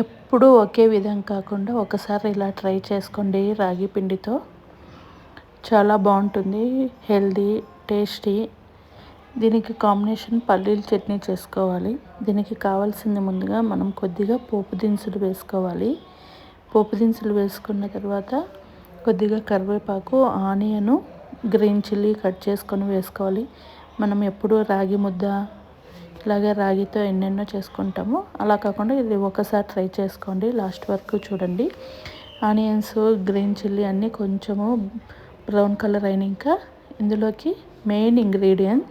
ఎప్పుడూ ఒకే విధంగా కాకుండా ఒకసారి ఇలా ట్రై చేసుకోండి రాగి పిండితో. చాలా బాగుంటుంది, హెల్దీ, టేస్టీ. దీనికి కాంబినేషన్ పల్లీల చట్నీ చేసుకోవాలి. దీనికి కావాల్సింది ముందుగా మనం కొద్దిగా పోపు దినుసులు వేసుకోవాలి. పోపు దినుసులు వేసుకున్న తర్వాత కొద్దిగా కరివేపాకు, ఆనియను, గ్రీన్ చిల్లీ కట్ చేసుకొని వేసుకోవాలి. మనం ఎప్పుడూ రాగి ముద్ద ఇలాగే రాగితో ఎన్నెన్నో చేసుకుంటాము, అలా కాకుండా ఇది ఒకసారి ట్రై చేసుకోండి. లాస్ట్ వరకు చూడండి. ఆనియన్స్, గ్రీన్ చిల్లీ అన్నీ కొంచెము బ్రౌన్ కలర్ అయినాక ఇందులోకి మెయిన్ ఇంగ్రీడియంట్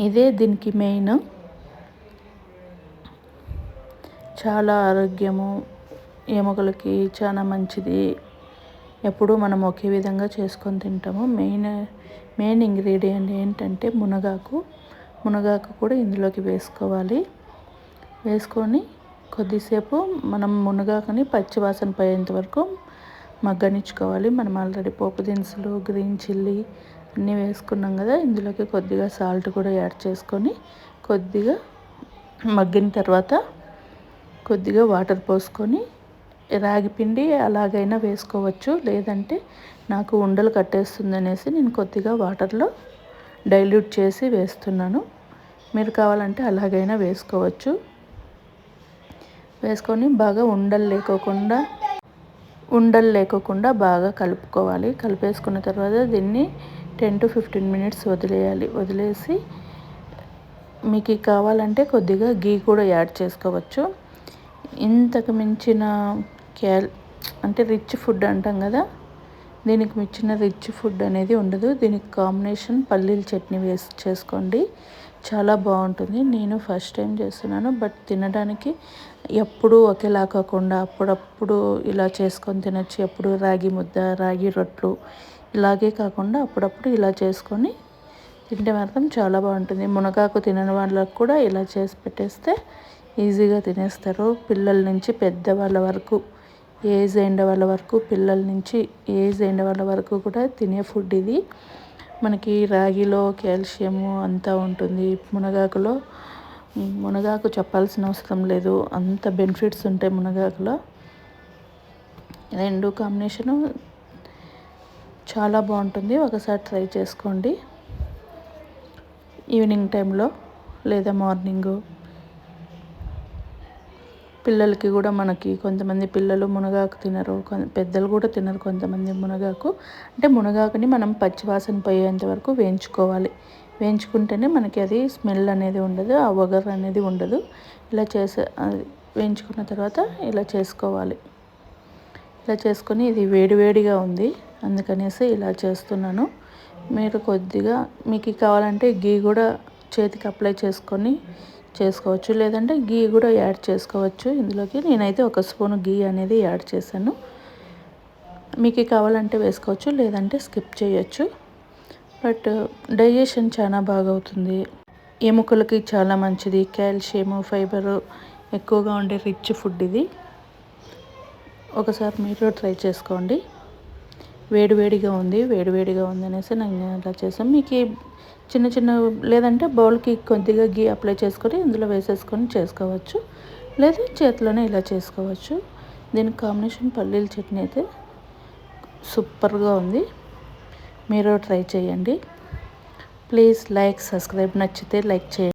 ఇదే, దీనికి మెయిన్. చాలా ఆరోగ్యము, ఎముకలకి చాలా మంచిది. ఎప్పుడూ మనం ఒకే విధంగా చేసుకొని తింటాము. మెయిన్ ఇంగ్రీడియంట్ ఏంటంటే మునగాకు కూడా ఇందులోకి వేసుకోవాలి. వేసుకొని కొద్దిసేపు మనం మునగాకుని పచ్చివాసన పోయేంత వరకు మగ్గనిచ్చుకోవాలి. మనం ఆల్రెడీ పోపు దినుసులు, గ్రీన్ చిల్లీ అన్నీ వేసుకున్నాం కదా, ఇందులోకి కొద్దిగా సాల్ట్ కూడా యాడ్ చేసుకొని కొద్దిగా మగ్గిన తర్వాత కొద్దిగా వాటర్ పోసుకొని, రాగి పిండి అలాగైనా వేసుకోవచ్చు, లేదంటే నాకు ఉండలు కట్టేస్తుంది అనేసి నేను కొద్దిగా వాటర్లో డైల్యూట్ చేసి వేస్తున్నాను. మీరు కావాలంటే అలాగైనా వేసుకోవచ్చు. వేసుకొని బాగా ఉండలు లేకోకుండా బాగా కలుపుకోవాలి. కలిపేసుకున్న తర్వాత దీన్ని 10 to 15 minutes వదిలేయాలి. వదిలేసి మీకు కావాలంటే కొద్దిగా గీ కూడా యాడ్ చేసుకోవచ్చు. ఇంతకు మించిన అంటే రిచ్ ఫుడ్ అంటాం కదా, దీనికి మించిన రిచ్ ఫుడ్ అనేది ఉండదు. దీనికి కాంబినేషన్ పల్లీల చట్నీ వేసి చేసుకోండి, చాలా బాగుంటుంది. నేను ఫస్ట్ టైం చేస్తున్నాను, బట్ తినడానికి ఎప్పుడూ ఒకేలా కాకుండా అప్పుడప్పుడు ఇలా చేసుకొని తినచ్చు. ఎప్పుడు రాగి ముద్ద, రాగి రొట్లు ఇలాగే కాకుండా అప్పుడప్పుడు ఇలా చేసుకొని తింటే మాత్రం చాలా బాగుంటుంది. మునగాకు తినని వాళ్ళకు కూడా ఇలా చేసి పెట్టేస్తే ఈజీగా తినేస్తారు. పిల్లల నుంచి పెద్దవాళ్ళ వరకు, ఏజ్ అయిన వాళ్ళ వరకు, పిల్లల నుంచి ఏజ్ అయిన వాళ్ళ వరకు కూడా తినే ఫుడ్ ఇది. మనకి రాగిలో కాల్షియము అంతా ఉంటుంది. మునగాకు చెప్పాల్సిన అవసరం లేదు, అంత బెనిఫిట్స్ ఉంటాయి మునగాకులో. రెండు కాంబినేషను చాలా బాగుంటుంది. ఒకసారి ట్రై చేసుకోండి. ఈవినింగ్ టైంలో లేదా మార్నింగు పిల్లలకి కూడా, మనకి కొంతమంది పిల్లలు మునగాకు తినరు, పెద్దలు కూడా తినరు కొంతమంది మునగాకు. అంటే మునగాకుని మనం పచ్చివాసన పోయేంత వరకు వేయించుకోవాలి. వేయించుకుంటేనే మనకి అది స్మెల్ అనేది ఉండదు, ఆ వగర్ అనేది ఉండదు. ఇలా వేయించుకున్న తర్వాత ఇలా చేసుకోవాలి. ఇలా చేసుకొని, ఇది వేడివేడిగా ఉంది అందుకనేసి ఇలా చేస్తున్నాను. మీరు కొద్దిగా మీకు కావాలంటే గీ కూడా చేతికి అప్లై చేసుకొని చేసుకోవచ్చు, లేదంటే గీ కూడా యాడ్ చేసుకోవచ్చు ఇందులోకి. నేనైతే 1 స్పూన్ గీ అనేది యాడ్ చేశాను. మీకు కావాలంటే వేసుకోవచ్చు, లేదంటే స్కిప్ చేయొచ్చు. బట్ డైజెషన్ చాలా బాగా అవుతుంది, ఎముకలకి చాలా మంచిది. కాల్షియము, ఫైబరు ఎక్కువగా ఉండే రిచ్ ఫుడ్ ఇది. ఒకసారి మీరు ట్రై చేసుకోండి. వేడివేడిగా ఉంది అనేసి నేను ఇలా చేసాను. మీకు చిన్న లేదంటే బౌల్కి కొద్దిగా గీ అప్లై చేసుకొని ఇందులో వేసేసుకొని చేసుకోవచ్చు, లేదా చేతిలోనే ఇలా చేసుకోవచ్చు. దీనికి కాంబినేషన్ పల్లీల చట్నీ అయితే సూపర్గా ఉంది. మీరు ట్రై చేయండి. Please like, subscribe. నచ్చితే లైక్ చేయండి.